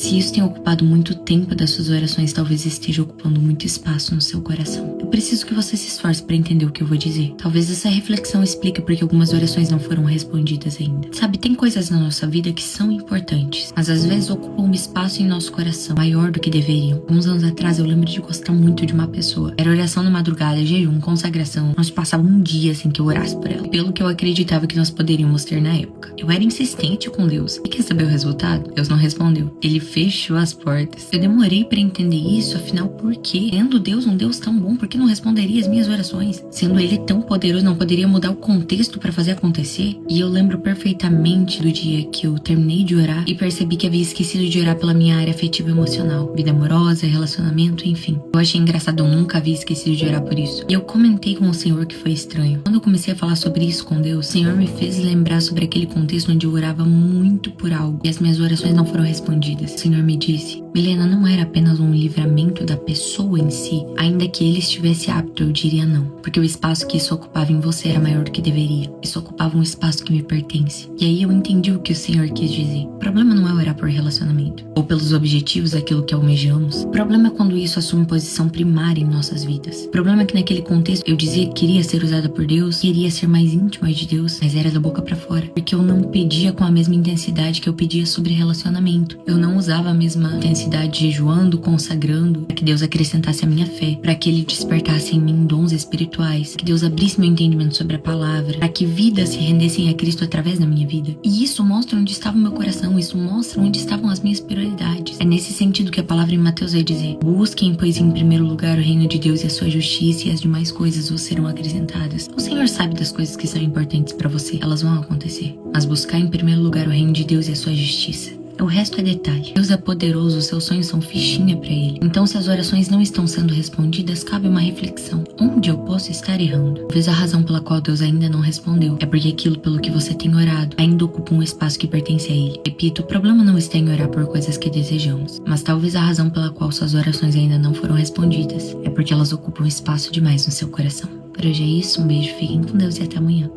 Se isso tem ocupado muito tempo das suas orações, talvez esteja ocupando muito espaço no seu coração. Eu preciso que você se esforce para entender o que eu vou dizer. Talvez essa reflexão explique porque algumas orações não foram respondidas ainda. Sabe, tem coisas na nossa vida que são importantes, mas às vezes ocupam um espaço em nosso coração maior do que deveriam. Alguns anos atrás eu lembro de gostar muito de uma pessoa. Era oração na madrugada, jejum, consagração. Nós passava um dia sem que eu orasse por ela, pelo que eu acreditava que nós poderíamos ter na época. Eu era insistente com Deus. E quer saber o resultado? Deus não respondeu. Ele fechou as portas. Eu demorei para entender isso, afinal, por quê? Sendo Deus um Deus tão bom, por que não responderia as minhas orações? Sendo Ele tão poderoso, não poderia mudar o contexto para fazer acontecer? E eu lembro perfeitamente do dia que eu terminei de orar e percebi que havia esquecido de orar pela minha área afetiva e emocional, vida amorosa, relacionamento, enfim. Eu achei engraçado, eu nunca havia esquecido de orar por isso. E eu comentei com o Senhor que foi estranho. Quando eu comecei a falar sobre isso com Deus, o Senhor me fez lembrar sobre aquele contexto onde eu orava muito por algo e as minhas orações não foram respondidas. O Senhor me disse: Milena, não era apenas um livramento da pessoa em si. Ainda que ele estivesse apto, eu diria não. Porque o espaço que isso ocupava em você era maior do que deveria. Isso ocupava um espaço que me pertence. E aí eu entendi o que o Senhor quis dizer. O problema não é orar por relacionamento, ou pelos objetivos daquilo que almejamos. O problema é quando isso assume posição primária em nossas vidas. O problema é que naquele contexto eu dizia que queria ser usada por Deus, queria ser mais íntima de Deus, mas era da boca pra fora. Porque eu não pedia com a mesma intensidade que eu pedia sobre relacionamento. Eu não usava a mesma intensidade jejuando, consagrando, para que Deus acrescentasse a minha fé, para que Ele despertasse em mim dons espirituais, que Deus abrisse meu entendimento sobre a palavra, para que vidas se rendessem a Cristo através da minha vida. E isso mostra onde estava o meu coração, isso mostra onde estavam as minhas prioridades. É nesse sentido que a palavra em Mateus vai dizer: busquem, pois, em primeiro lugar o reino de Deus e a sua justiça, e as demais coisas vos serão acrescentadas. O Senhor sabe das coisas que são importantes para você, elas vão acontecer. Mas buscar em primeiro lugar o reino de Deus e a sua justiça. O resto é detalhe. Deus é poderoso, os seus sonhos são fichinha para Ele. Então, se as orações não estão sendo respondidas, cabe uma reflexão. Onde eu posso estar errando? Talvez a razão pela qual Deus ainda não respondeu é porque aquilo pelo que você tem orado ainda ocupa um espaço que pertence a Ele. Repito, o problema não está em orar por coisas que desejamos, mas talvez a razão pela qual suas orações ainda não foram respondidas é porque elas ocupam espaço demais no seu coração. Por hoje é isso, um beijo, fiquem com Deus e até amanhã.